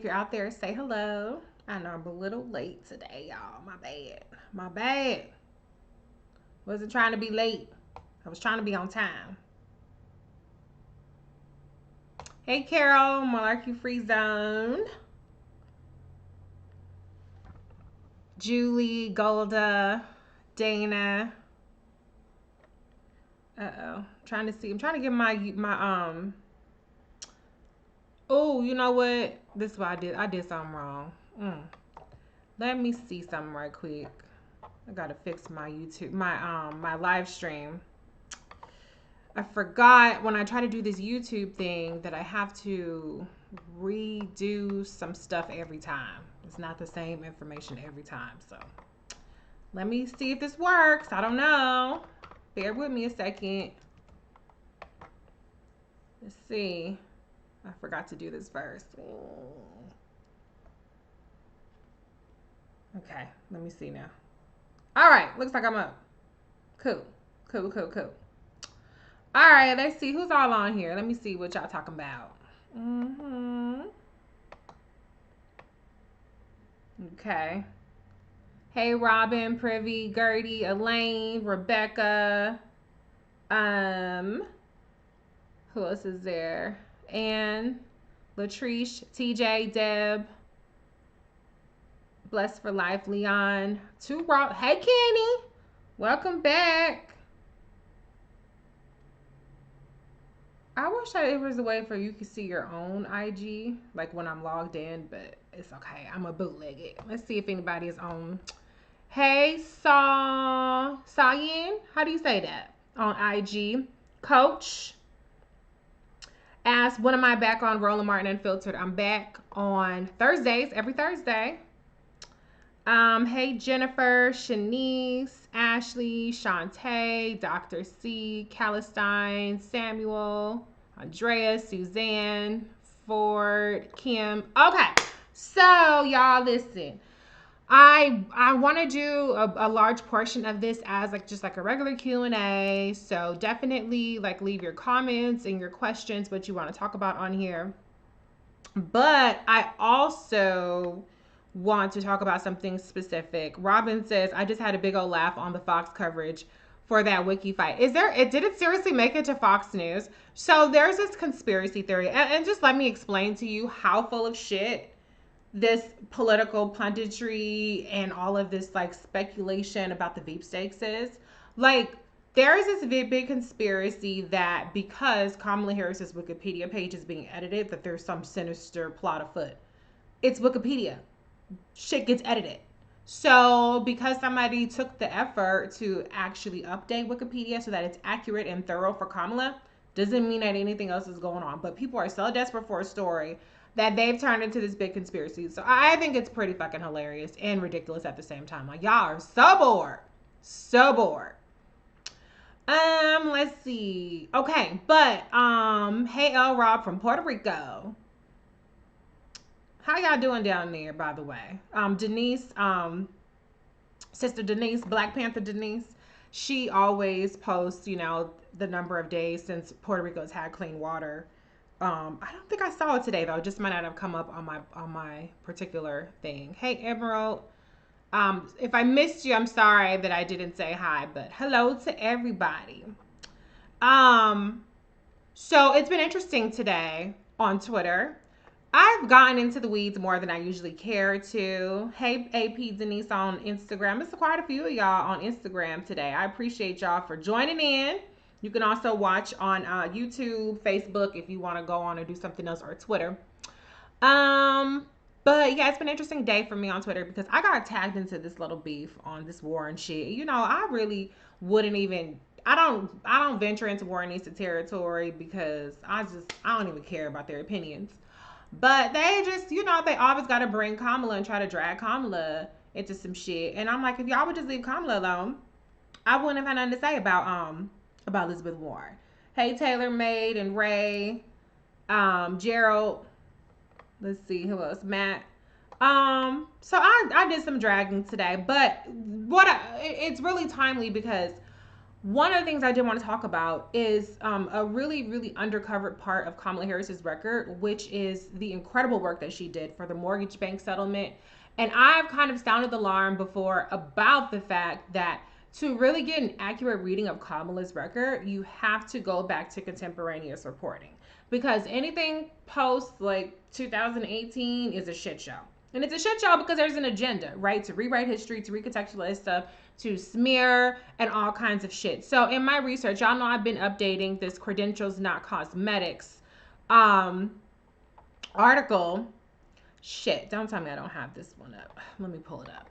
you're out there, say hello. I know I'm a little late today, y'all. My bad. My bad. Wasn't trying to be late. I was trying to be on time. Hey, Carol, Monarchy Free Zone. Julie, Golda, Dana. Uh-oh. Trying to see. I'm trying to get my. Oh, you know what? This is what I did. I did something wrong. Let me see something right quick. I gotta fix my YouTube, my live stream. I forgot when I try to do this YouTube thing that I have to redo some stuff every time. It's not the same information every time. So let me see if this works. I don't know. Bear with me a second. Let's see. I forgot to do this first. Okay, let me see now. All right, looks like I'm up. Cool. Cool. All right, let's see who's all on here. Let me see what y'all talking about. Okay. Hey, Robin, Privy, Gertie, Elaine, Rebecca. Who else is there? Anne, Latrice, TJ, Deb, Blessed for Life, Leon, Hey, Kenny, welcome back. I wish it was a way for you to see your own IG, like when I'm logged in, but it's okay. I'm a bootleg it. Let's see if anybody is on. Hey, Sayin, how do you say that on IG? Coach asked, when am I back on Roland Martin Unfiltered? I'm back on Thursdays, every Thursday. Hey, Jennifer, Shanice, Ashley, Shantae, Dr. C, Calistine, Samuel, Andrea, Suzanne, Ford, Kim. Okay, so y'all listen. I want to do a large portion of this as just like a regular Q&A. So definitely leave your comments and your questions, what you want to talk about on here. But I also want to talk about something specific. Robin says, I just had a big old laugh on the Fox coverage for that wiki fight. Did it seriously make it to Fox News? So there's this conspiracy theory, and just let me explain to you how full of shit this political punditry and all of this speculation about the Veep stakes is. There is this big conspiracy that because Kamala Harris's Wikipedia page is being edited, that there's some sinister plot afoot. It's Wikipedia. Shit gets edited. So because somebody took the effort to actually update Wikipedia so that it's accurate and thorough for Kamala, doesn't mean that anything else is going on. But people are so desperate for a story that they've turned into this big conspiracy. So I think it's pretty fucking hilarious and ridiculous at the same time. Y'all are so bored. So bored. Let's see. Okay, but hey L Rob from Puerto Rico. How y'all doing down there, by the way? Denise, Sister Denise, Black Panther Denise, she always posts, the number of days since Puerto Rico's had clean water. I don't think I saw it today though. It just might not have come up on my particular thing. Hey Emerald. If I missed you, I'm sorry that I didn't say hi, but hello to everybody. So it's been interesting today on Twitter. I've gotten into the weeds more than I usually care to. Hey, AP Denise on Instagram. It's quite a few of y'all on Instagram today. I appreciate y'all for joining in. You can also watch on YouTube, Facebook if you want to go on and do something else, or Twitter. But yeah, it's been an interesting day for me on Twitter because I got tagged into this little beef on this war and shit. I really wouldn't even. I don't venture into Warrenista territory because I don't even care about their opinions. But they just, they always got to bring Kamala and try to drag Kamala into some shit. And I'm like, if y'all would just leave Kamala alone, I wouldn't have had nothing to say about Elizabeth Warren. Hey, Taylor Maid and Ray, Gerald. Let's see who else. Matt. So I did some dragging today, but it's really timely because one of the things I did want to talk about is a really, really undercovered part of Kamala Harris's record, which is the incredible work that she did for the mortgage bank settlement. And I've kind of sounded the alarm before about the fact that to really get an accurate reading of Kamala's record, you have to go back to contemporaneous reporting, because anything post like 2018 is a shit show. And it's a shit show because there's an agenda, right? To rewrite history, to recontextualize stuff, to smear, and all kinds of shit. So in my research, y'all know I've been updating this Credentials Not Cosmetics article. Shit, don't tell me I don't have this one up. Let me pull it up.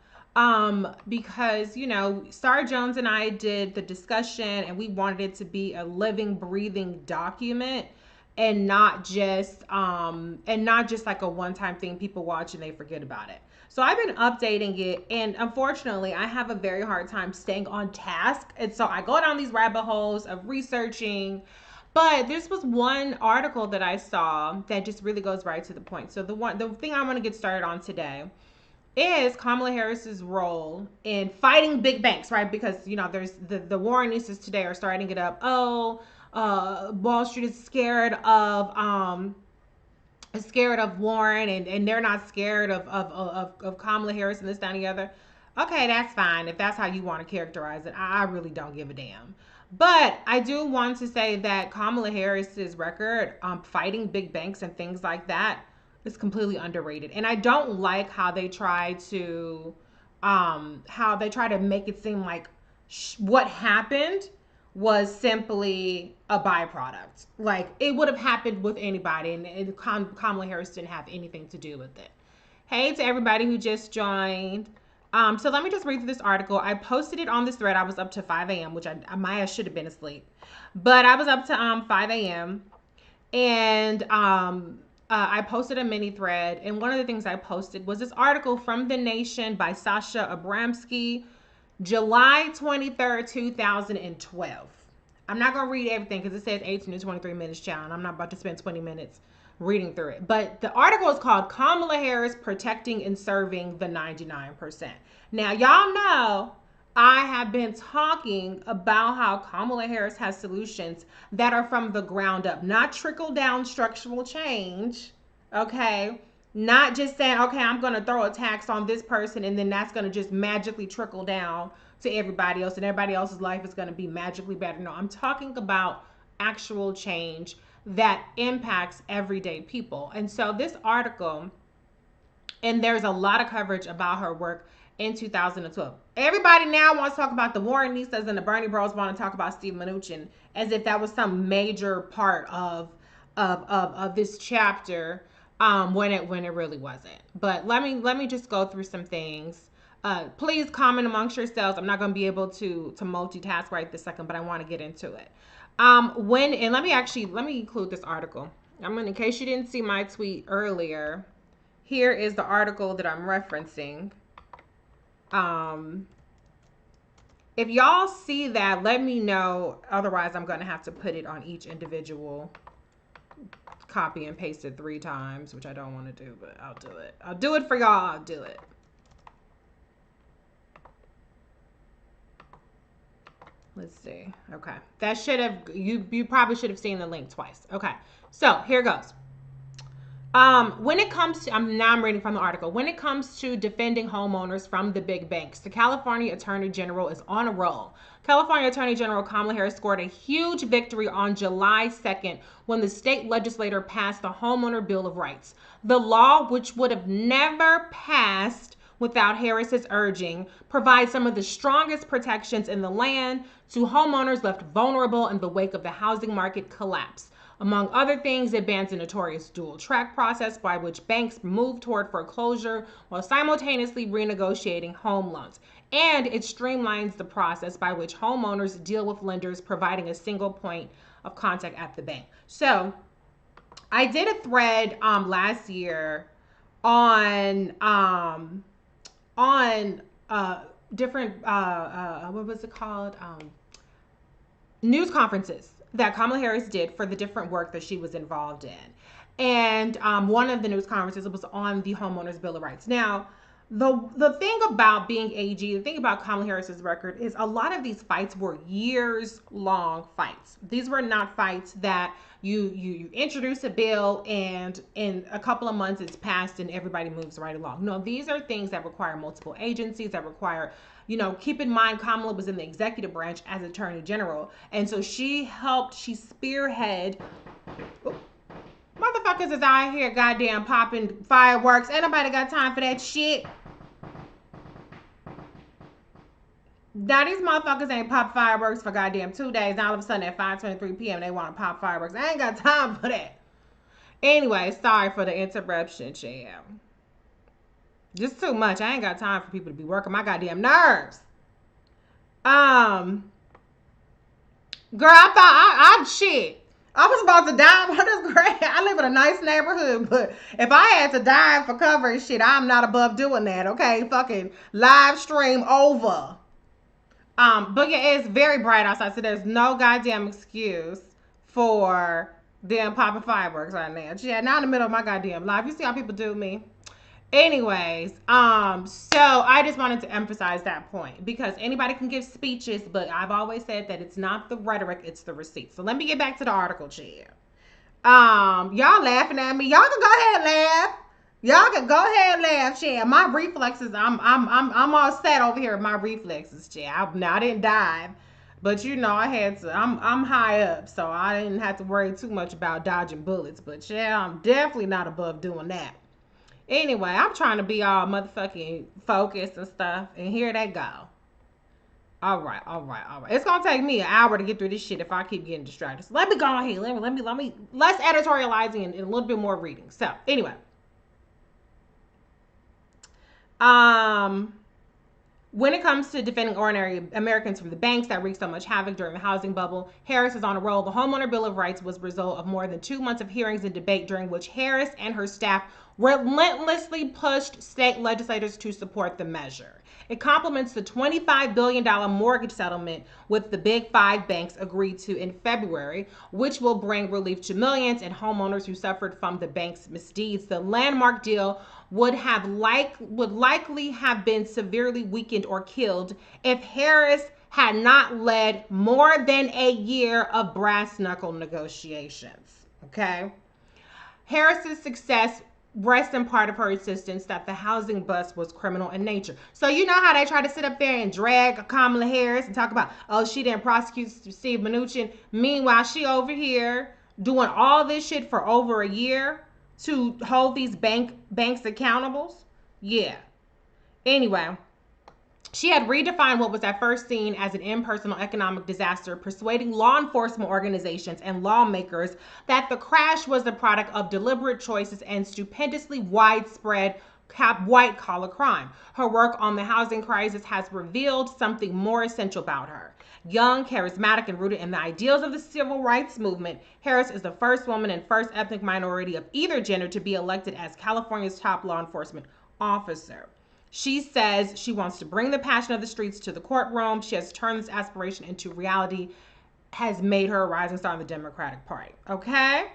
Because, you know, Star Jones and I did the discussion and we wanted it to be a living, breathing document, and not just like a one-time thing people watch and they forget about it. So I've been updating it, and unfortunately I have a very hard time staying on task, and so I go down these rabbit holes of researching. But this was one article that I saw that just really goes right to the point. So the thing I want to get started on today is Kamala Harris's role in fighting big banks, right? Because, you know, there's the Warrenistas today are starting it up. Oh, Wall Street is scared of Warren, and they're not scared of Kamala Harris and this, that, and the other. Okay, that's fine if that's how you want to characterize it. I really don't give a damn. But I do want to say that Kamala Harris's record fighting big banks and things like that is completely underrated. And I don't like how they try to make it seem like what happened was simply a byproduct. Like, it would have happened with anybody, and Kamala Harris didn't have anything to do with it. Hey to everybody who just joined. So let me just read through this article. I posted it on this thread. I was up to 5 a.m., which my ass should have been asleep. But I was up to 5 a.m. And I posted a mini thread. And one of the things I posted was this article from The Nation by Sasha Abramsky, July 23rd, 2012. I'm not going to read everything because it says 18 to 23 minutes, child. I'm not about to spend 20 minutes reading through it. But the article is called Kamala Harris Protecting and Serving the 99%. Now, y'all know I have been talking about how Kamala Harris has solutions that are from the ground up, not trickle down structural change, okay? Not just saying, okay, I'm going to throw a tax on this person and then that's going to just magically trickle down to everybody else and everybody else's life is going to be magically better. No, I'm talking about actual change that impacts everyday people. And so this article, and there's a lot of coverage about her work in 2012. Everybody now wants to talk about the Warrenistas, and the Bernie Bros want to talk about Steve Mnuchin as if that was some major part of this chapter, when it really wasn't. But let me just go through some things. Please comment amongst yourselves. I'm not going to be able to multitask right this second, but I want to get into it. Let me include this article. In case you didn't see my tweet earlier, here is the article that I'm referencing. If y'all see that, let me know. Otherwise, I'm going to have to put it on each individual, copy and paste it 3 times, which I don't want to do, but I'll do it. I'll do it for y'all. I'll do it. Let's see. Okay. That should have, you probably should have seen the link twice. Okay. So here goes. When it comes to, I'm reading from the article. When it comes to defending homeowners from the big banks, the California Attorney General is on a roll. California Attorney General Kamala Harris scored a huge victory on July 2nd when the state legislature passed the Homeowner Bill of Rights. The law, which would have never passed without Harris's urging, provides some of the strongest protections in the land to homeowners left vulnerable in the wake of the housing market collapse. Among other things, it bans a notorious dual track process by which banks move toward foreclosure while simultaneously renegotiating home loans. And it streamlines the process by which homeowners deal with lenders providing a single point of contact at the bank. So I did a thread last year on different what was it called? News conferences that Kamala Harris did for the different work that she was involved in. And one of the news conferences was on the Homeowners Bill of Rights. Now, The thing about being AG, the thing about Kamala Harris's record is a lot of these fights were years long fights. These were not fights that you introduce a bill and in a couple of months it's passed and everybody moves right along. No, these are things that require multiple agencies, that require, keep in mind Kamala was in the executive branch as Attorney General, and so she spearhead. Motherfuckers is out here goddamn popping fireworks. Ain't nobody got time for that shit. Now these motherfuckers ain't pop fireworks for goddamn 2 days. Now all of a sudden at 5:23 p.m. they want to pop fireworks. I ain't got time for that. Anyway, sorry for the interruption, champ. Just too much. I ain't got time for people to be working my goddamn nerves. Girl, I thought I'm shit. I was about to die for this grant. I live in a nice neighborhood, but if I had to die for cover and shit, I'm not above doing that, okay? Fucking live stream over. But yeah, it's very bright outside, so there's no goddamn excuse for them popping fireworks right now. Yeah, now in the middle of my goddamn life. You see how people do me? Anyways, so I just wanted to emphasize that point because anybody can give speeches, but I've always said that it's not the rhetoric, it's the receipts. So let me get back to the article, chill. Y'all laughing at me. Y'all can go ahead and laugh. Y'all can go ahead and laugh, chill. My reflexes, I'm all set over here with my reflexes, chill. I didn't dive, but I had to. I'm high up, so I didn't have to worry too much about dodging bullets. But yeah, I'm definitely not above doing that. Anyway, I'm trying to be all motherfucking focused and stuff, and here they go. All right. It's gonna take me an hour to get through this shit if I keep getting distracted. So let me go ahead. Let me less editorializing and a little bit more reading. So anyway, when it comes to defending ordinary Americans from the banks that wreaked so much havoc during the housing bubble, Harris is on a roll. The Homeowner Bill of Rights was the result of more than 2 months of hearings and debate during which Harris and her staff relentlessly pushed state legislators to support the measure. It complements the $25 billion mortgage settlement with the Big Five banks agreed to in February, which will bring relief to millions and homeowners who suffered from the bank's misdeeds. The landmark deal would likely have been severely weakened or killed if Harris had not led more than a year of brass knuckle negotiations. Okay? Harris's success rests in part of her insistence that the housing bust was criminal in nature. So you know how they try to sit up there and drag Kamala Harris and talk about, oh, she didn't prosecute Steve Mnuchin. Meanwhile, she over here doing all this shit for over a year to hold these banks accountable. Yeah. Anyway, she had redefined what was at first seen as an impersonal economic disaster, persuading law enforcement organizations and lawmakers that the crash was the product of deliberate choices and stupendously widespread white-collar crime. Her work on the housing crisis has revealed something more essential about her. Young, charismatic, and rooted in the ideals of the civil rights movement, Harris is the first woman and first ethnic minority of either gender to be elected as California's top law enforcement officer. She says she wants to bring the passion of the streets to the courtroom. She has turned this aspiration into reality, has made her a rising star in the Democratic Party. Okay?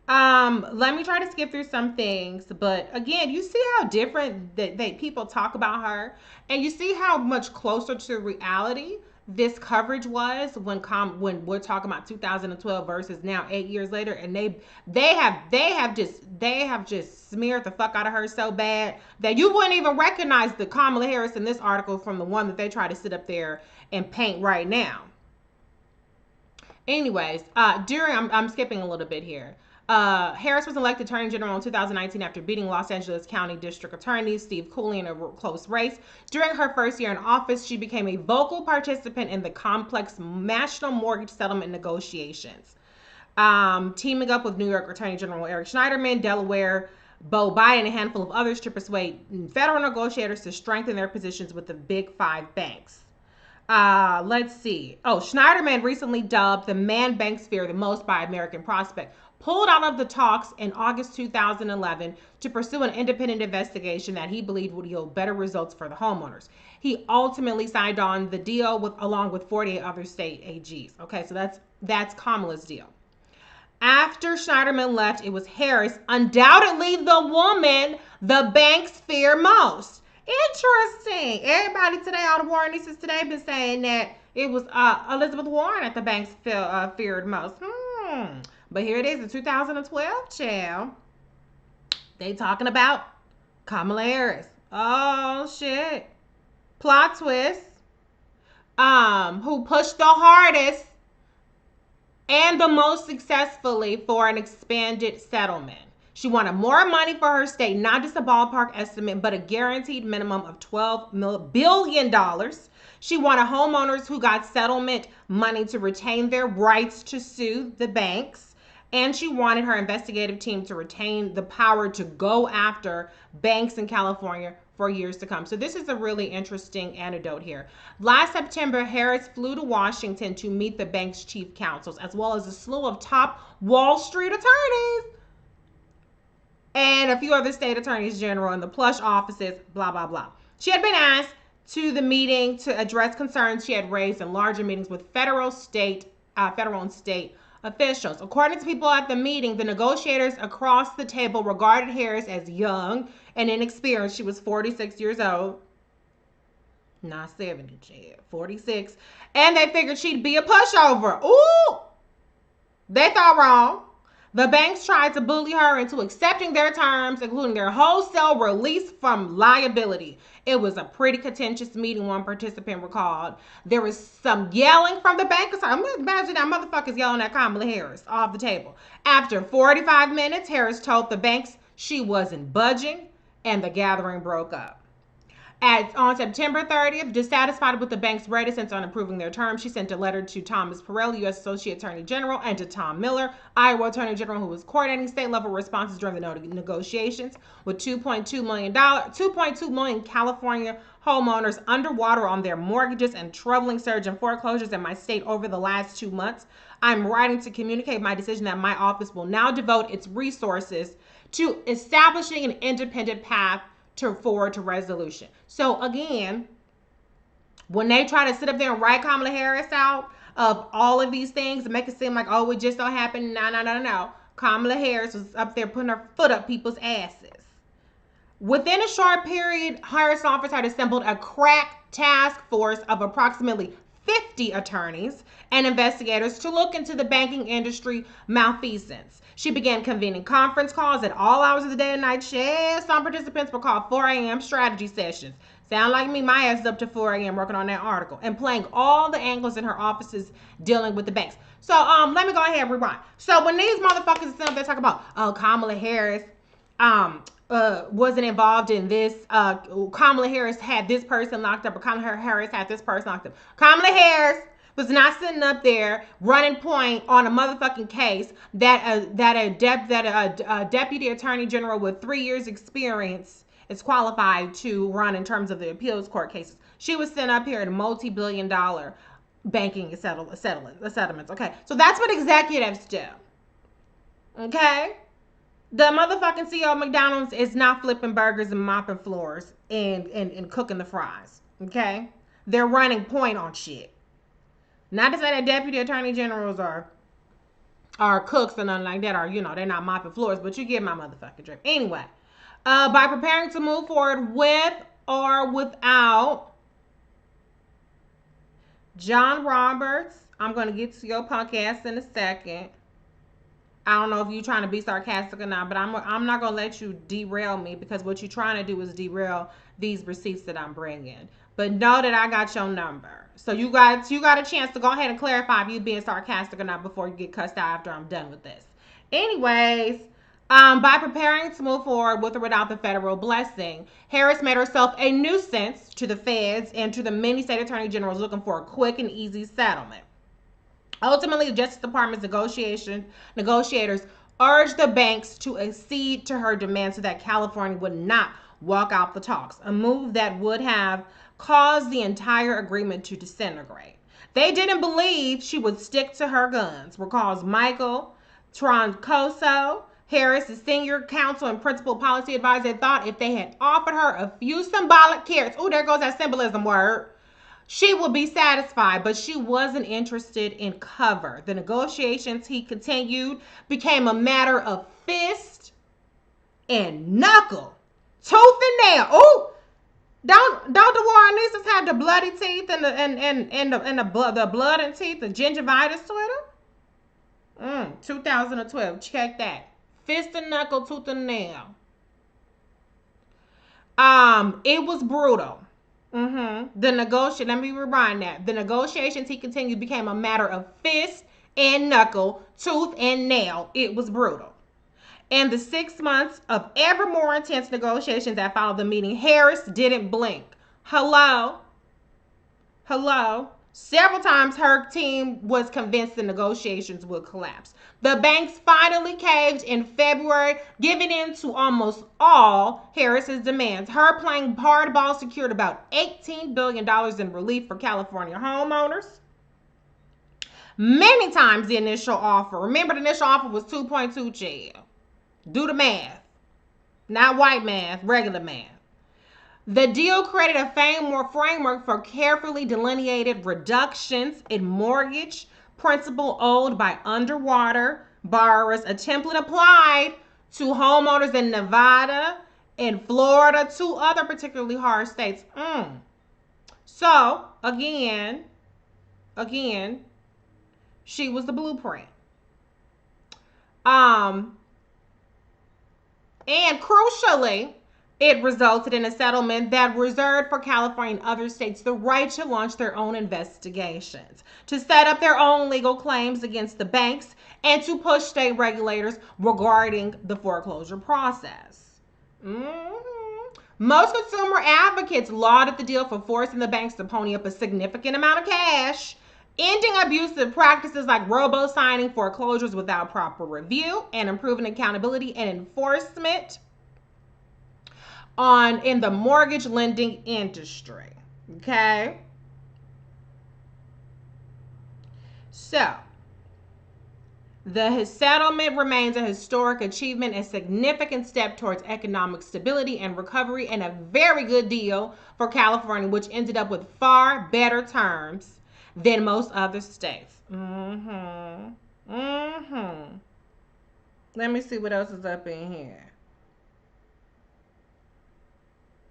Let me try to skip through some things, but again, you see how different that people talk about her, and you see how much closer to reality this coverage was when we're talking about 2012 versus now 8 years later, and they have just smeared the fuck out of her so bad that you wouldn't even recognize the Kamala Harris in this article from the one that they try to sit up there and paint right now. Anyways, I'm skipping a little bit here. Harris was elected Attorney General in 2019 after beating Los Angeles County District Attorney Steve Cooley in a close race. During her first year in office, she became a vocal participant in the complex national mortgage settlement negotiations, teaming up with New York Attorney General Eric Schneiderman, Delaware Bo Biden, and a handful of others to persuade federal negotiators to strengthen their positions with the Big Five banks. Let's see. Schneiderman, recently dubbed the man banks fear the most by American prospect, pulled out of the talks in August 2011 to pursue an independent investigation that he believed would yield better results for the homeowners. He ultimately signed on the deal along with 48 other state AGs. Okay, so that's Kamala's deal. After Schneiderman left, it was Harris, undoubtedly the woman the banks fear most. Interesting. Everybody today, all the Warren nieces today, been saying that it was Elizabeth Warren that the banks feared most. But here it is in 2012, child. They talking about Kamala Harris. Oh shit. Plot twist. Who pushed the hardest and the most successfully for an expanded settlement. She wanted more money for her state, not just a ballpark estimate, but a guaranteed minimum of $12 billion. She wanted homeowners who got settlement money to retain their rights to sue the banks. And she wanted her investigative team to retain the power to go after banks in California for years to come. So this is a really interesting anecdote here. Last September, Harris flew to Washington to meet the bank's chief counsels, as well as a slew of top Wall Street attorneys and a few other state attorneys general in the plush offices, blah, blah, blah. She had been asked to the meeting to address concerns she had raised in larger meetings with federal and state officials. According to people at the meeting, the negotiators across the table regarded Harris as young and inexperienced. She was 46 years old. Not 70, she had 46. And they figured she'd be a pushover. Ooh! They thought wrong. The banks tried to bully her into accepting their terms, including their wholesale release from liability. It was a pretty contentious meeting, one participant recalled. There was some yelling from the bankers. Imagine that motherfuckers yelling at Kamala Harris off the table. After 45 minutes, Harris told the banks she wasn't budging, and the gathering broke up. On September 30th, dissatisfied with the bank's reticence on improving their terms, she sent a letter to Thomas Perrell, U.S. Associate Attorney General, and to Tom Miller, Iowa Attorney General, who was coordinating state-level responses during the negotiations. With 2.2 million California homeowners underwater on their mortgages and troubling surge in foreclosures in my state over the last 2 months, I'm writing to communicate my decision that my office will now devote its resources to establishing an independent path forward to resolution. So again, when they try to sit up there and write Kamala Harris out of all of these things and make it seem like, oh, it just don't happen. No. Kamala Harris was up there putting her foot up people's asses. Within a short period, Harris' office had assembled a crack task force of approximately 50 attorneys and investigators to look into the banking industry malfeasance. She began convening conference calls at all hours of the day and night. Some participants were called 4 a.m. strategy sessions. Sound like me, my ass is up to 4 a.m. working on that article and playing all the angles in her offices dealing with the banks. So let me go ahead and rewind. So when these motherfuckers sit up there talk about, oh, Kamala Harris wasn't involved in this, Kamala Harris had this person locked up, or Kamala Harris had this person locked up. Kamala Harris was not sitting up there running point on a motherfucking case that a deputy attorney general with 3 years experience is qualified to run in terms of the appeals court cases. She was sent up here at a multi-billion-dollar banking settlements. Okay, so that's what executives do. Okay, the motherfucking CEO of McDonald's is not flipping burgers and mopping floors and cooking the fries. Okay, they're running point on shit. Not to say that deputy attorney generals are cooks or nothing like that, or, they're not mopping floors, but you get my motherfucking drift. Anyway, by preparing to move forward with or without John Roberts, I'm going to get to your punk ass in a second. I don't know if you're trying to be sarcastic or not, but I'm not going to let you derail me, because what you're trying to do is derail these receipts that I'm bringing. But know that I got your number. So you got a chance to go ahead and clarify if you're being sarcastic or not before you get cussed out after I'm done with this. Anyways, by preparing to move forward with or without the federal blessing, Harris made herself a nuisance to the feds and to the many state attorney generals looking for a quick and easy settlement. Ultimately, the Justice Department's negotiators urged the banks to accede to her demands so that California would not walk out the talks, a move that would have caused the entire agreement to disintegrate. They didn't believe she would stick to her guns, recalls Michael Troncoso, Harris' senior counsel and principal policy advisor. Thought if they had offered her a few symbolic carrots, there goes that symbolism word, she would be satisfied, but she wasn't interested in cover. The negotiations, he continued, became a matter of fist and knuckle, tooth and nail. police had the bloody teeth and the blood and teeth, the gingivitis Twitter? 2012. Check that. Fist and knuckle, tooth and nail. It was brutal. Let me rewind that. The negotiations, he continued, became a matter of fist and knuckle, tooth and nail. It was brutal. In the 6 months of ever more intense negotiations that followed the meeting, Harris didn't blink. Hello? Several times her team was convinced the negotiations would collapse. The banks finally caved in February, giving in to almost all Harris's demands. Her playing hardball secured about $18 billion in relief for California homeowners. Many times the initial offer. Remember, the initial offer was 2.2 chill. Do the math. Not white math, regular math. The deal created a framework for carefully delineated reductions in mortgage principal owed by underwater borrowers, a template applied to homeowners in Nevada and Florida, two other particularly hard states. So, again, she was the blueprint. And crucially, it resulted in a settlement that reserved for California and other states the right to launch their own investigations, to set up their own legal claims against the banks, and to push state regulators regarding the foreclosure process. Most consumer advocates lauded the deal for forcing the banks to pony up a significant amount of cash, ending abusive practices like robo-signing foreclosures without proper review, and improving accountability and enforcement in the mortgage lending industry. Okay. So, the settlement remains a historic achievement, a significant step towards economic stability and recovery, and a very good deal for California, which ended up with far better terms than most other states. Let me see what else is up in here.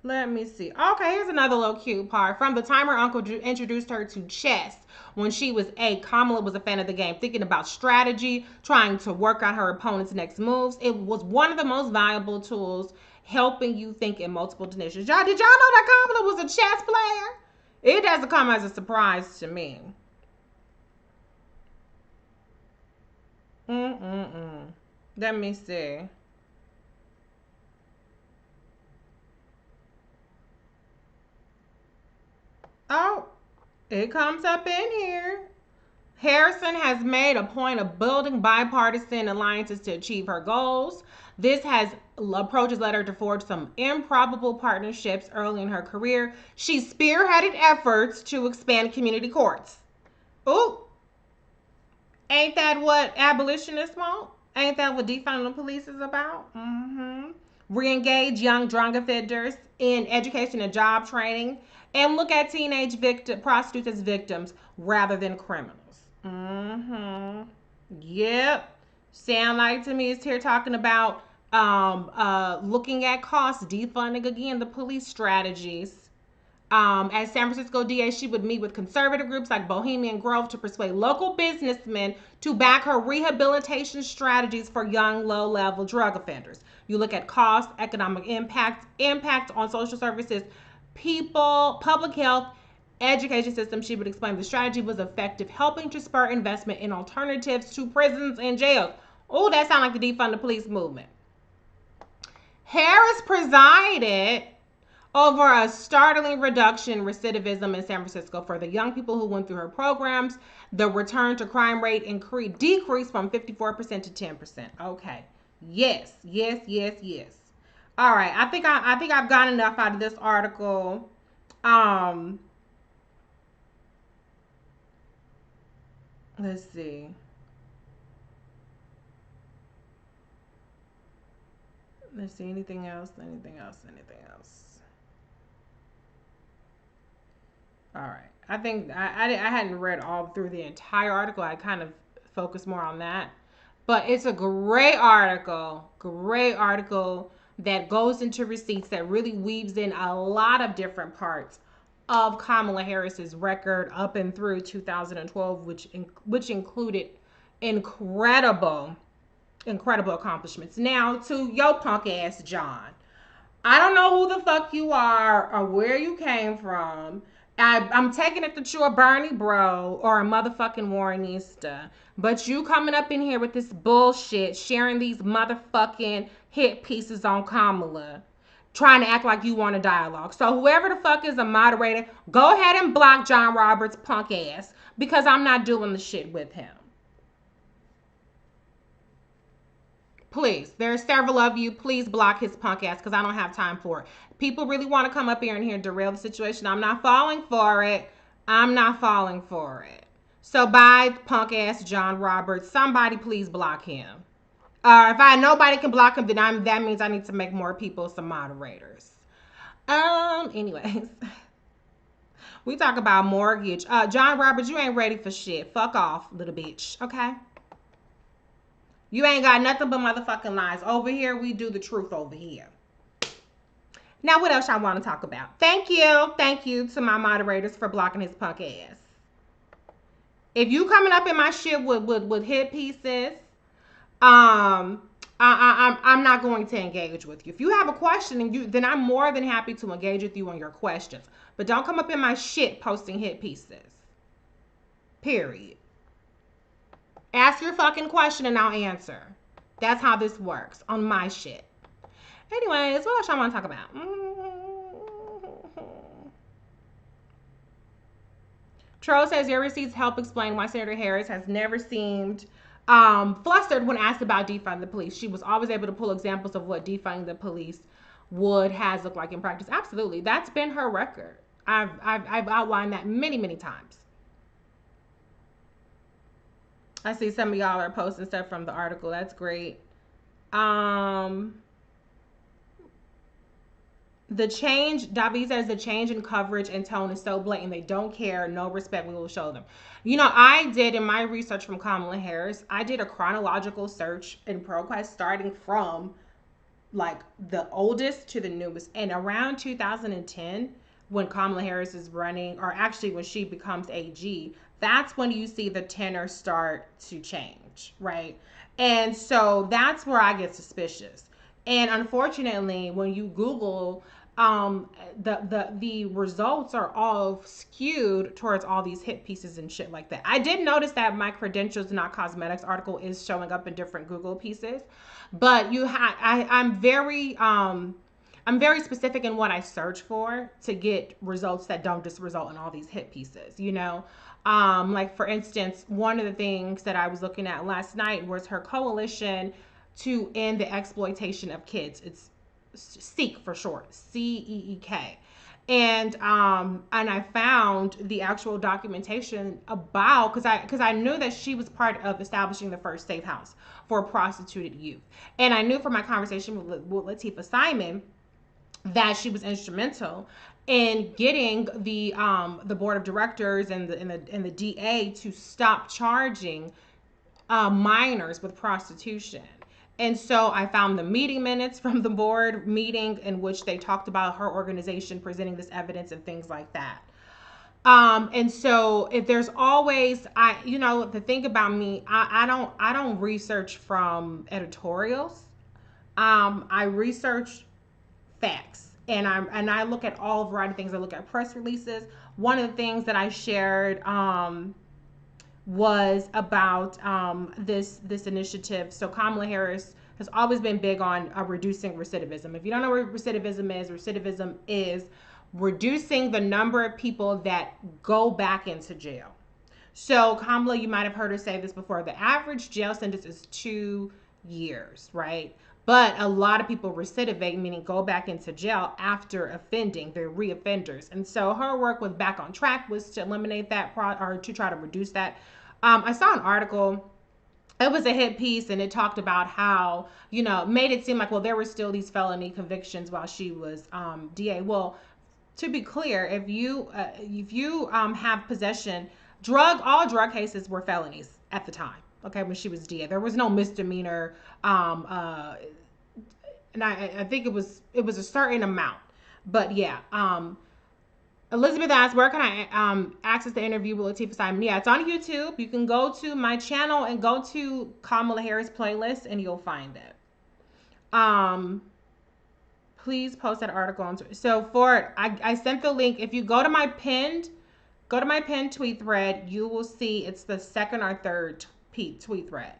Let me see. Okay, here's another little cute part. From the time her uncle introduced her to chess when she was 8, Kamala was a fan of the game, thinking about strategy, trying to work out her opponent's next moves. It was one of the most valuable tools, helping you think in multiple dimensions. Did y'all know that Kamala was a chess player? It doesn't come as a surprise to me. Let me see. Oh, it comes up in here. Harrison has made a point of building bipartisan alliances to achieve her goals. This approach has led her to forge some improbable partnerships early in her career. She spearheaded efforts to expand community courts. Ooh, ain't that what abolitionists want? Ain't that what defunding the police is about? Re-engage young drug offenders in education and job training, and look at teenage prostitutes as victims rather than criminals. Yep. Sound like to me it's here talking about looking at costs, defunding again the police strategies. As San Francisco DA, she would meet with conservative groups like Bohemian Grove to persuade local businessmen to back her rehabilitation strategies for young, low-level drug offenders. You look at cost, economic impact on social services, people, public health, education system. She would explain the strategy was effective, helping to spur investment in alternatives to prisons and jails. Oh, that sounds like the defund the police movement. Harris presided over a startling reduction in recidivism in San Francisco for the young people who went through her programs. The return to crime rate decreased from 54% to 10%. Okay. Yes. All right. I think I've gotten enough out of this article. Let's see. Let's see. Anything else? All right. I think I hadn't read all through the entire article. I kind of focused more on that. But it's a great article that goes into receipts, that really weaves in a lot of different parts of Kamala Harris's record up and through 2012, which included incredible accomplishments. Now, to your punk ass John, I don't know who the fuck you are or where you came from. I'm taking it that you're a Bernie bro or a motherfucking Warrenista. But you coming up in here with this bullshit, sharing these motherfucking hit pieces on Kamala, trying to act like you want a dialogue. So whoever the fuck is a moderator, go ahead and block John Roberts' punk ass, because I'm not doing the shit with him. Please, there are several of you. Please block his punk ass, because I don't have time for it. People really want to come up here and derail the situation. I'm not falling for it. I'm not falling for it. So bye, punk ass John Roberts. Somebody please block him. If nobody can block him, then that means I need to make more people some moderators. Anyways. We talk about mortgage. John Roberts, you ain't ready for shit. Fuck off, little bitch. Okay? You ain't got nothing but motherfucking lies. Over here, we do the truth over here. Now, what else I want to talk about? Thank you. Thank you to my moderators for blocking his punk ass. If you coming up in my shit with hit pieces, I'm not going to engage with you. If you have a question, then I'm more than happy to engage with you on your questions. But don't come up in my shit posting hit pieces. Period. Ask your fucking question and I'll answer. That's how this works on my shit. Anyways, what else I want to talk about? Troll says your receipts help explain why Senator Harris has never seemed flustered when asked about defunding the police. She was always able to pull examples of what defunding the police has looked like in practice. Absolutely. That's been her record. I've outlined that many times. I see some of y'all are posting stuff from the article. That's great. The change, Davi says, the change in coverage and tone is so blatant. They don't care. No respect. We will show them. You know, I did in my research from Kamala Harris, I did a chronological search in ProQuest starting from like the oldest to the newest. And around 2010, when Kamala Harris is running, or actually when she becomes AG, that's when you see the tenor start to change, right? And so that's where I get suspicious. And unfortunately, when you Google, the results are all skewed towards all these hit pieces and shit like that. I did notice that my credentials not cosmetics article is showing up in different Google pieces, but I'm very specific in what I search for to get results that don't just result in all these hit pieces, you know? Like for instance, one of the things that I was looking at last night was her coalition to end the exploitation of kids. It's SEEK for short, CEEK. And I found the actual documentation about, because I knew that she was part of establishing the first safe house for prostituted youth. And I knew from my conversation with Latifah Simon that she was instrumental in getting the board of directors and the DA to stop charging minors with prostitution. And so I found the meeting minutes from the board meeting in which they talked about her organization presenting this evidence and things like that. And so if there's always, the thing about me, I don't research from editorials. I research facts. And I look at all variety of things. I look at press releases. One of the things that I shared was about this initiative. So Kamala Harris has always been big on reducing recidivism. If you don't know what recidivism is reducing the number of people that go back into jail. So Kamala, you might have heard her say this before. The average jail sentence is 2 years, right? But a lot of people recidivate, meaning go back into jail after offending. They're reoffenders. And so her work with Back on Track was to eliminate that or to try to reduce that. I saw an article. It was a hit piece, and it talked about how, made it seem like, well, there were still these felony convictions while she was DA. Well, to be clear, if you have possession, all drug cases were felonies at the time. Okay, when she was DA, there was no misdemeanor. And I think it was a certain amount, but yeah. Elizabeth asked, where can I access the interview with Latifah Simon? Yeah, it's on YouTube. You can go to my channel and go to Kamala Harris playlist and you'll find it. Please post that article on Twitter. So I sent the link. If you go to my pinned tweet thread, you will see it's the second or third tweet thread.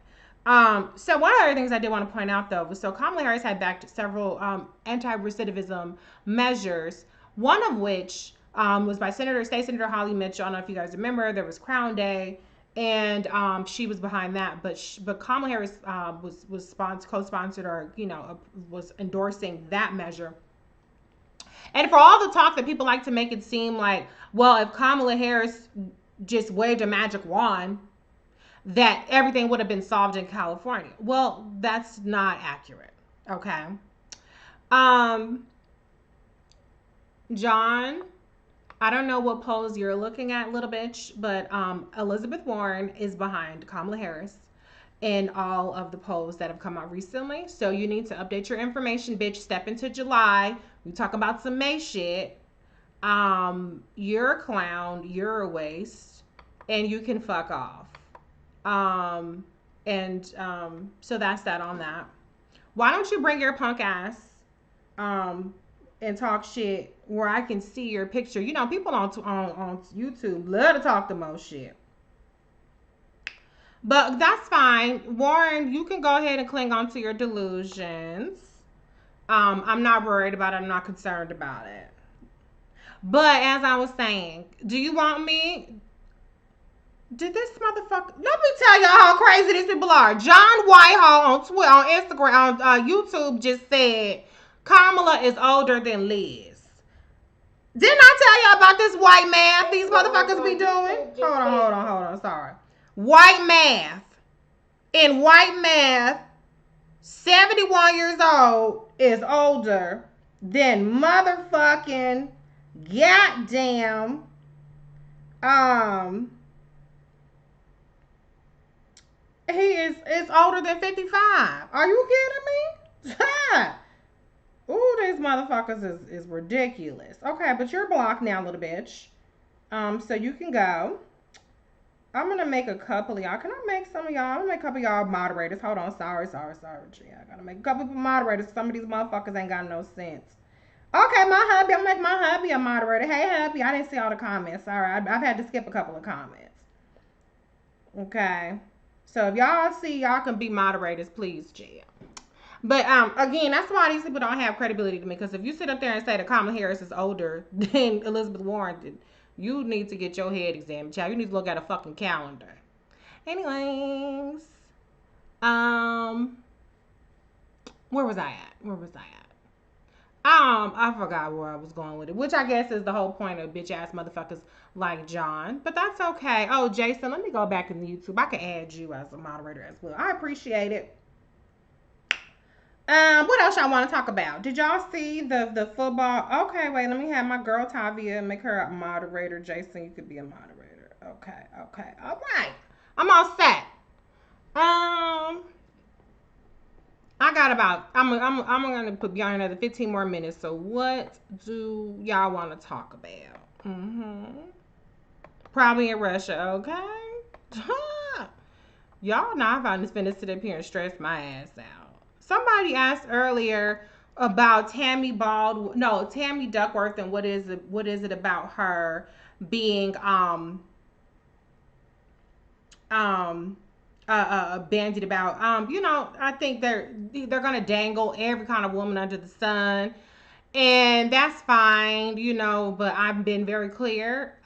So one of the other things I did want to point out though was so Kamala Harris had backed several anti-recidivism measures, one of which was by State Senator Holly Mitchell. I don't know if you guys remember, there was Crown Day, and she was behind that. But Kamala Harris was co-sponsored or was endorsing that measure. And for all the talk that people like to make it seem like, well, if Kamala Harris just waved a magic wand, that everything would have been solved in California. Well, that's not accurate. Okay. John, I don't know what polls you're looking at, little bitch, but Elizabeth Warren is behind Kamala Harris in all of the polls that have come out recently. So you need to update your information, bitch. Step into July. We talk about some May shit. You're a clown. You're a waste. And you can fuck off. So that's that on that. Why don't you bring your punk ass and talk shit where I can see your picture? You know, people on YouTube love to talk the most shit. But that's fine. Warren, you can go ahead and cling on to your delusions. I'm not worried about it. I'm not concerned about it. But as I was saying, do you want me? Did this motherfucker? Let me tell y'all how crazy these people are. John Whitehall on Twitter, on Instagram, on YouTube just said Kamala is older than Liz. Didn't I tell y'all about this white math these motherfuckers be doing? Hold on. Sorry. White math. In white math, 71 years old is older than motherfucking goddamn it's older than 55. Are you kidding me? Ooh, these motherfuckers is ridiculous. Okay, but you're blocked now, little bitch. So you can go. I'm gonna make a couple of y'all. Can I make some of y'all? I'm gonna make a couple of y'all moderators. Hold on. Sorry. Yeah, I gotta make a couple of moderators. Some of these motherfuckers ain't got no sense. Okay, my hubby. I'm gonna make my hubby a moderator. Hey, hubby. I didn't see all the comments. Sorry, I've had to skip a couple of comments. Okay. So if y'all see, y'all can be moderators, please, Jill. But again, that's why these people don't have credibility to me. Because if you sit up there and say that Kamala Harris is older than Elizabeth Warren did, you need to get your head examined, child. You need to look at a fucking calendar. Anyways, where was I at? I forgot where I was going with it, which I guess is the whole point of bitch ass motherfuckers like John, but that's okay. Oh, Jason, let me go back in YouTube. I can add you as a moderator as well. I appreciate it. What else y'all want to talk about? Did y'all see the football? Okay, wait, let me have my girl Tavia make her a moderator. Jason, you could be a moderator. Okay, all right. I'm all set. I got about. I'm gonna put y'all another 15 more minutes. So what do y'all want to talk about? Probably in Russia. Okay. Y'all know I found this finna sit up here and stress my ass out. Somebody asked earlier about Tammy Duckworth, and what is it about her being bandied about. I think they're gonna dangle every kind of woman under the sun, and that's fine, but I've been very clear.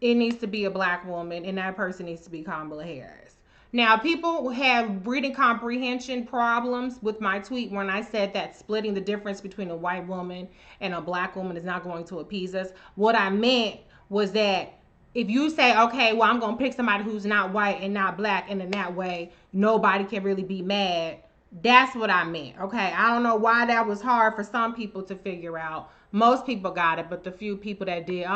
It needs to be a black woman, and that person needs to be Kamala Harris. Now, people have reading comprehension problems with my tweet when I said that splitting the difference between a white woman and a black woman is not going to appease us. What I meant was that if you say, okay, well, I'm going to pick somebody who's not white and not black, and in that way, nobody can really be mad. That's what I meant, okay? I don't know why that was hard for some people to figure out. Most people got it, but the few people that did,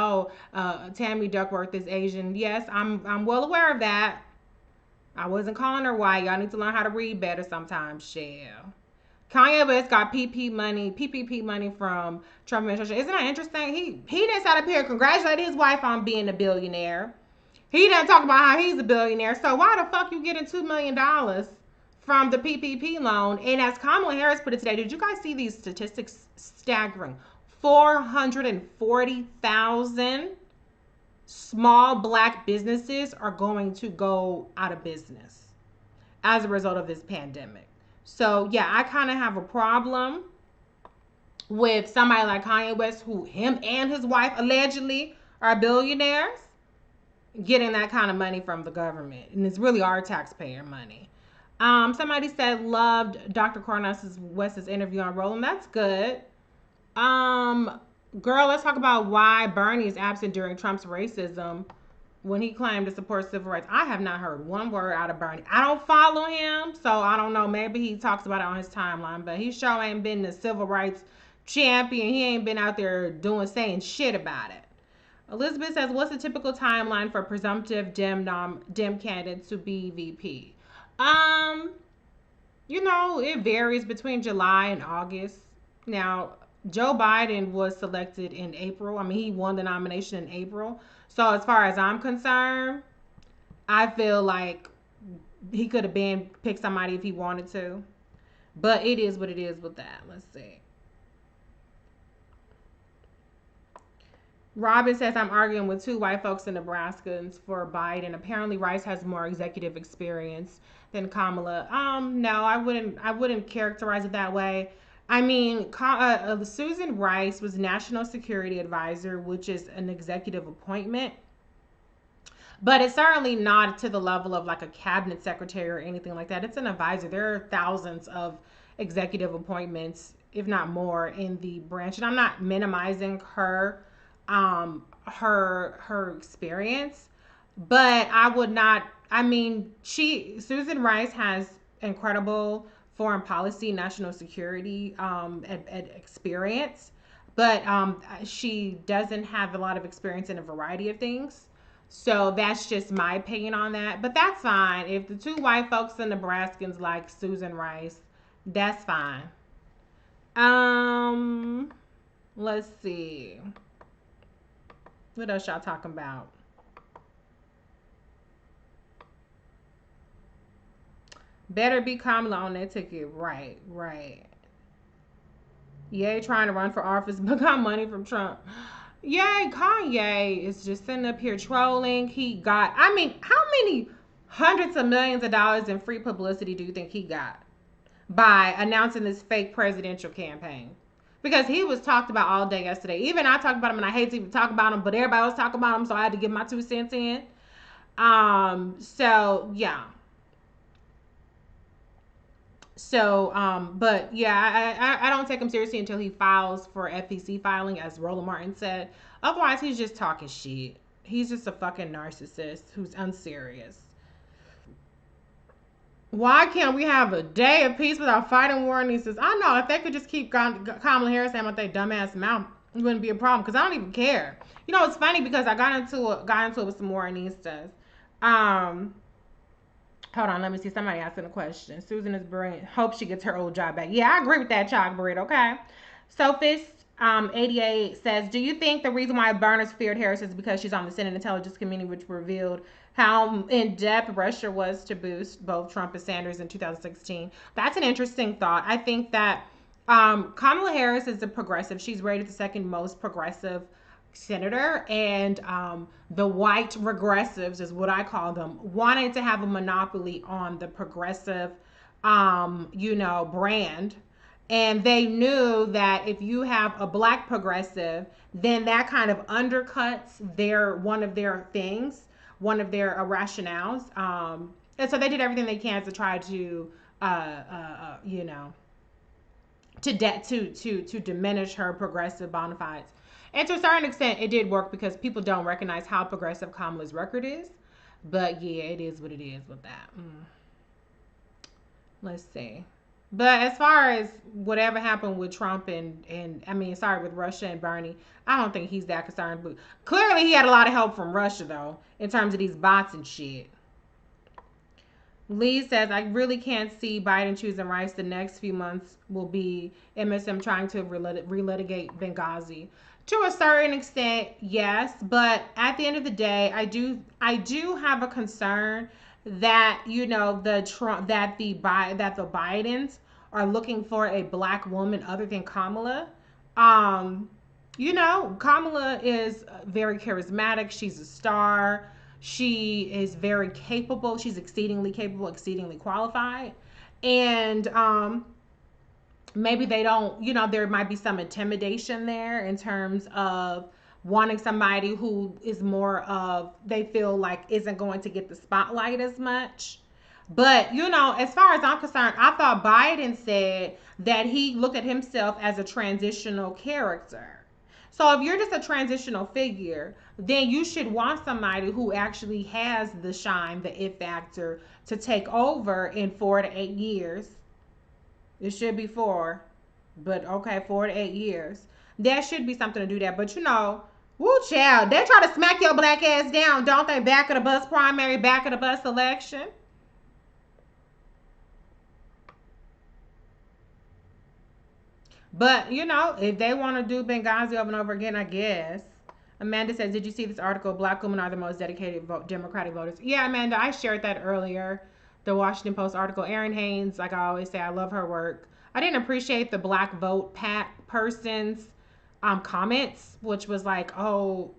Tammy Duckworth is Asian. Yes, I'm well aware of that. I wasn't calling her white. Y'all need to learn how to read better sometimes, Shell. Kanye West got PPP money from Trump administration. Isn't that interesting? He didn't sat up here and congratulate his wife on being a billionaire. He didn't talk about how he's a billionaire. So why the fuck you getting $2 million from the PPP loan? And as Kamala Harris put it today, did you guys see these statistics? Staggering. 440,000 small black businesses are going to go out of business as a result of this pandemic. So yeah, I kind of have a problem with somebody like Kanye West, who him and his wife allegedly are billionaires, getting that kind of money from the government. And it's really our taxpayer money. Somebody said loved Dr. Cornelius West's interview on Roland. That's good. Girl, let's talk about why Bernie is absent during Trump's racism when he claimed to support civil rights. I have not heard one word out of Bernie. I don't follow him, so I don't know. Maybe he talks about it on his timeline, but he sure ain't been the civil rights champion. He ain't been out there saying shit about it. Elizabeth says, what's the typical timeline for presumptive Dem candidate to be VP? It varies between July and August. Now, Joe Biden was selected in April. I mean, he won the nomination in April. So as far as I'm concerned, I feel like he could have picked somebody if he wanted to. But it is what it is with that. Let's see. Robin says, I'm arguing with two white folks in Nebraska for Biden. Apparently Rice has more executive experience than Kamala. No, I wouldn't characterize it that way. I mean, Susan Rice was National Security Advisor, which is an executive appointment. But it's certainly not to the level of like a cabinet secretary or anything like that. It's an advisor. There are thousands of executive appointments, if not more, in the branch. And I'm not minimizing her experience, but I would not. I mean, Susan Rice has incredible foreign policy, national security experience, but she doesn't have a lot of experience in a variety of things. So that's just my opinion on that. But that's fine. If the two white folks in Nebraskans like Susan Rice, that's fine. Let's see. What else y'all talking about? Better be Kamala on that ticket. Right. Yay, trying to run for office, but got money from Trump. Yay, Kanye is just sitting up here trolling. How many hundreds of millions of dollars in free publicity do you think he got by announcing this fake presidential campaign? Because he was talked about all day yesterday. Even I talked about him, and I hate to even talk about him, but everybody was talking about him, so I had to give my 2 cents in. So yeah. But yeah, I don't take him seriously until he files for FEC filing, as Roland Martin said. Otherwise, he's just talking shit. He's just a fucking narcissist who's unserious. Why can't we have a day of peace without fighting war? And he says, I know, if they could just keep Kamala Harris saying about their dumbass mouth, it wouldn't be a problem, because I don't even care. You know, it's funny because I got into it with some Warrenistas. Hold on, let me see. Somebody asking a question. Susan is brilliant. Hope she gets her old job back. Yeah, I agree with that, Chalk Bread, okay? Sophist 88 says, do you think the reason why Berners feared Harris is because she's on the Senate Intelligence Committee, which revealed how in-depth Russia was to boost both Trump and Sanders in 2016? That's an interesting thought. I think that Kamala Harris is a progressive. She's rated the second most progressive senator, and the white regressives is what I call them, wanted to have a monopoly on the progressive brand. And they knew that if you have a black progressive, then that kind of undercuts one of their rationales. And so they did everything they can to try to to diminish her progressive bona fides. And to a certain extent, it did work because people don't recognize how progressive Kamala's record is. But yeah, it is what it is with that. Let's see. But as far as whatever happened with Trump with Russia and Bernie, I don't think he's that concerned. But clearly he had a lot of help from Russia, though, in terms of these bots and shit. Lee says, I really can't see Biden choosing Rice. The next few months will be MSM trying to relitigate Benghazi. To a certain extent, yes, but at the end of the day, I do have a concern that the Trump that the Bidens are looking for a black woman other than Kamala. Um, Kamala is very charismatic. She's a star. She is very capable. She's exceedingly capable, exceedingly qualified. And maybe they don't, there might be some intimidation there in terms of wanting somebody who is more of, they feel like isn't going to get the spotlight as much. But, as far as I'm concerned, I thought Biden said that he looked at himself as a transitional character. So if you're just a transitional figure, then you should want somebody who actually has the shine, the it factor to take over in 4 to 8 years. It should be 4, but okay, 4 to 8 years. That should be something to do that. But woo child, they try to smack your black ass down, don't they? Back of the bus primary, back of the bus election. But, if they want to do Benghazi over and over again, I guess. Amanda says, did you see this article? Black women are the most dedicated Democratic voters. Yeah, Amanda, I shared that earlier. The Washington Post article. Erin Haynes, like I always say, I love her work. I didn't appreciate the Black Vote Pack person's comments, which was like, oh,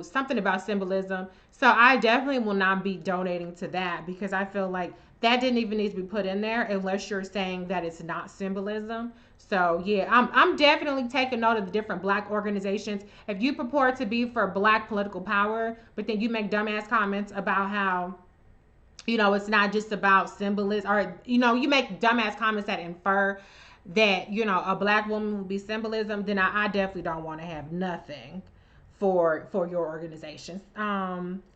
something about symbolism. So I definitely will not be donating to that because I feel like that didn't even need to be put in there unless you're saying that it's not symbolism. So yeah, I'm definitely taking note of the different black organizations. If you purport to be for black political power, but then you make dumbass comments about how it's not just about symbolism, or you make dumbass comments that infer that a black woman will be symbolism, then I definitely don't want to have nothing for your organization.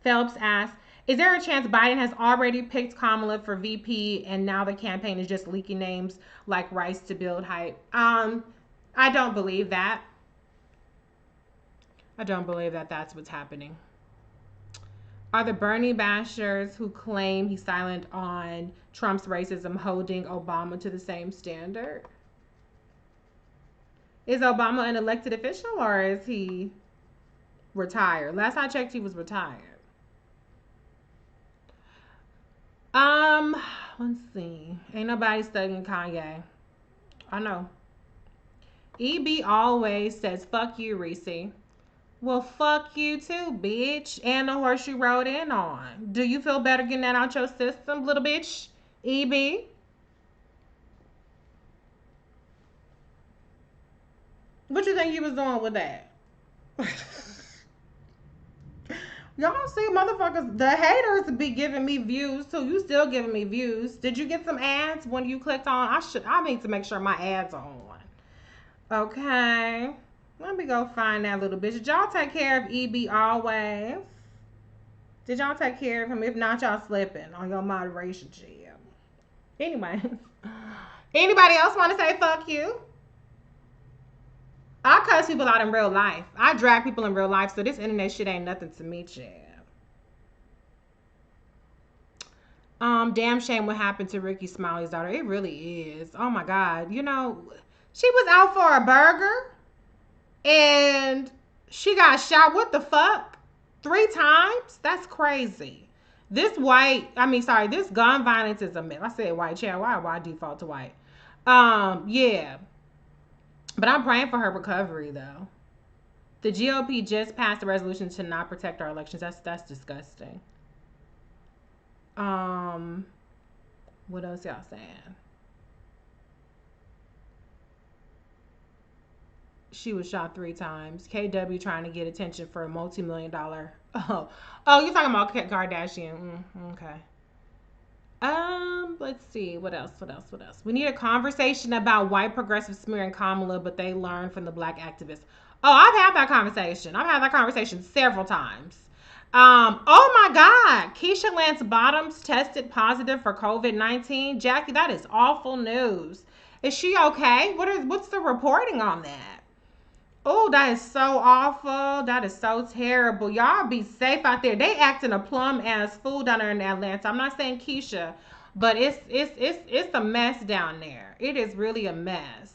Phelps asks, is there a chance Biden has already picked Kamala for VP and now the campaign is just leaking names like Rice to build hype? I don't believe that. I don't believe that that's what's happening. Are the Bernie bashers who claim he's silent on Trump's racism holding Obama to the same standard? Is Obama an elected official or is he retired? Last I checked, he was retired. Let's see. Ain't nobody studying Kanye. I know. EB always says, fuck you, Reese. Well, fuck you too, bitch. And the horse you rode in on. Do you feel better getting that out your system, little bitch? EB? What you think you was doing with that? Y'all see, motherfuckers, the haters be giving me views too. You still giving me views. Did you get some ads when you clicked on? I need to make sure my ads are on. Okay. Let me go find that little bitch. Did y'all take care of EB always? Did y'all take care of him? If not, y'all slipping on your moderation shit. Anyway. Anybody else want to say fuck you? I cuss people out in real life. I drag people in real life, so this internet shit ain't nothing to me, child. Damn shame what happened to Ricky Smiley's daughter. It really is. Oh my God. She was out for a burger and she got shot. What the fuck? 3 times? That's crazy. This gun violence is a myth. I said white, child. Why I default to white? Yeah. But I'm praying for her recovery, though. The GOP just passed a resolution to not protect our elections. That's disgusting. What else y'all saying? She was shot 3 times. KW trying to get attention for a multi-million-dollar. Oh, you're talking about Kardashian. Okay. Let's see. What else? We need a conversation about white progressives smearing Kamala, but they learn from the black activists. Oh, I've had that conversation. Several times. Oh my God. Keisha Lance Bottoms tested positive for COVID-19. Jackie, that is awful news. Is she okay? What's the reporting on that? Oh, that is so awful. That is so terrible. Y'all be safe out there. They acting a plum ass fool down there in Atlanta. I'm not saying Keisha, But it's a mess down there. It is really a mess.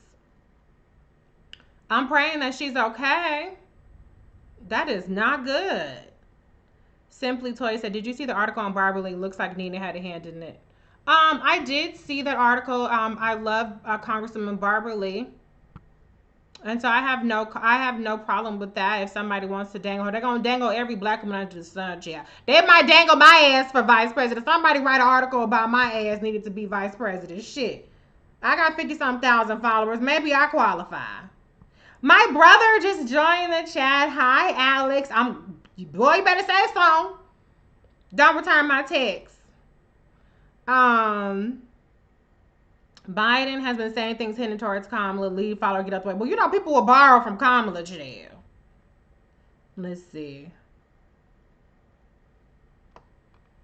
I'm praying that she's okay. That is not good. Simply Toy said, "Did you see the article on Barbara Lee? Looks like Nina had a hand in it." I did see that article. I love Congresswoman Barbara Lee, and so I have no problem with that. If somebody wants to dangle her, they're gonna dangle every black woman under the sun. Yeah, they might dangle my ass for vice president. Somebody write an article about my ass needed to be vice president. Shit, I got 50-some thousand followers. Maybe I qualify. My brother just joined the chat. Hi, Alex. Boy, you better say something. Don't return my text. Biden has been saying things hinting towards Kamala. Lead, follow, get up the way. Well, you know, people will borrow from Kamala jail. Let's see.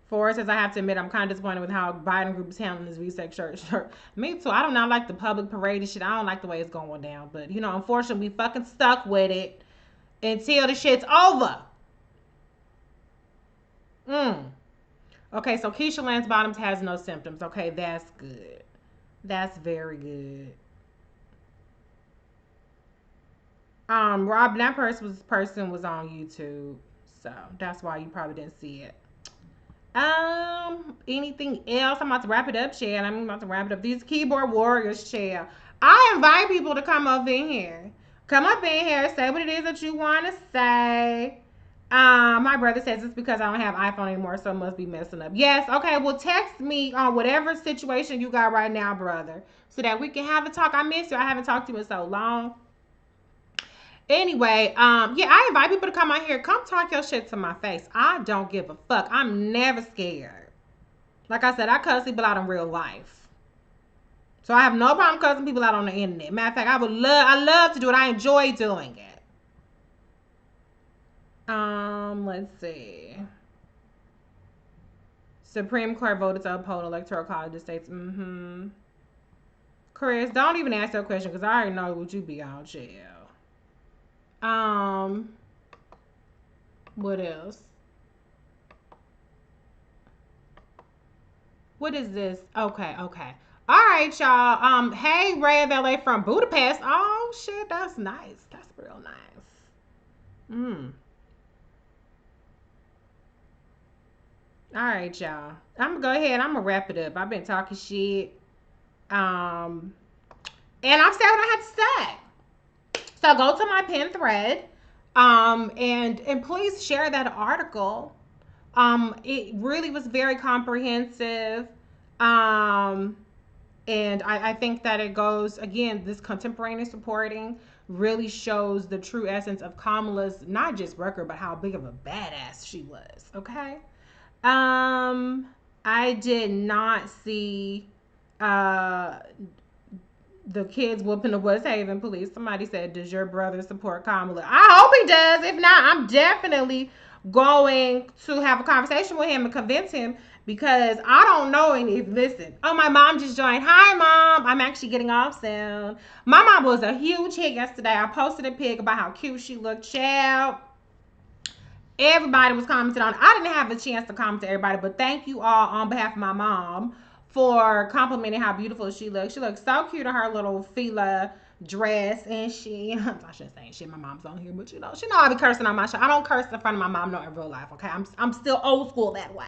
Forrest says, I have to admit, I'm kind of disappointed with how Biden group is handling this VSEC shirt. Me too. I do not like the public parade and shit. I don't like the way it's going down. But, you know, unfortunately, we fucking stuck with it until the shit's over. Okay, so Keisha Lance Bottoms has no symptoms. Okay, that's good. That's very good. Rob, that person was on YouTube. So that's why you probably didn't see it. Anything else? I'm about to wrap it up, Chad. I'm about to wrap it up. These keyboard warriors, Chad. I invite people to come up in here. Come up in here, say what it is that you want to say. My brother says it's because I don't have iPhone anymore, so it must be messing up. Yes, okay, well, text me on whatever situation you got right now, brother, so that we can have a talk. I miss you. I haven't talked to you in so long. Anyway, yeah, I invite people to come out here. Come talk your shit to my face. I don't give a fuck. I'm never scared. Like I said, I cuss people out in real life. So I have no problem cussing people out on the internet. Matter of fact, I love to do it. I enjoy doing it. Let's see. Supreme Court voted to uphold Electoral College of States. Chris, don't even ask that question because I already know what you be on, chill. What else? What is this? Okay. All right, y'all. Hey, Ray of LA from Budapest. Oh shit, that's nice. That's real nice. All right, y'all. I'm gonna go ahead. I'm gonna wrap it up. I've been talking shit. And I've said what I had to say. So go to my pinned thread. And please share that article. It really was very comprehensive. And I think that it goes, again, this contemporaneous reporting really shows the true essence of Kamala's, not just record, but how big of a badass she was. Okay. I did not see the kids whooping the West Haven police. Somebody said, does your brother support Kamala? I hope he does. If not, I'm definitely going to have a conversation with him and convince him, because I don't know any. Listen, oh, my mom just joined. Hi, Mom. I'm actually getting off soon. My mom was a huge hit yesterday. I posted a pic about how cute she looked. Child. Everybody was commenting on it. I didn't have a chance to comment to everybody, but thank you all on behalf of my mom for complimenting how beautiful she looks. She looks so cute in her little Fila dress, and I shouldn't say shit. My mom's on here, but she know I be cursing on my show. I don't curse in front of my mom, no, in real life. Okay, I'm still old school that way.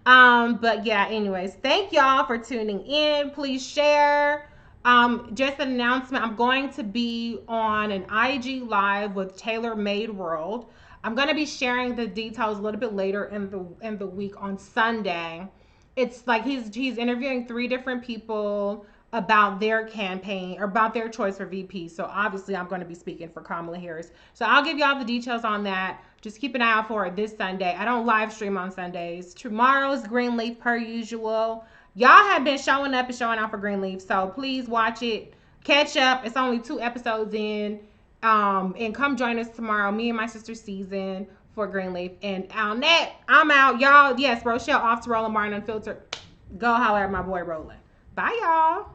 But yeah, anyways, thank y'all for tuning in. Please share. Just an announcement. I'm going to be on an IG live with Taylor Made World. I'm going to be sharing the details a little bit later in the week on Sunday. It's like he's interviewing 3 different people about their campaign or about their choice for VP. So obviously I'm going to be speaking for Kamala Harris. So I'll give y'all the details on that. Just keep an eye out for it this Sunday. I don't live stream on Sundays. Tomorrow's Greenleaf per usual. Y'all have been showing up and showing out for Greenleaf. So please watch it. Catch up. It's only 2 episodes in. And come join us tomorrow, me and my sister Season, for Greenleaf. And on that, I'm out, y'all. Yes, Rochelle off to Roland Martin Unfiltered. Go holler at my boy Roland. Bye, y'all.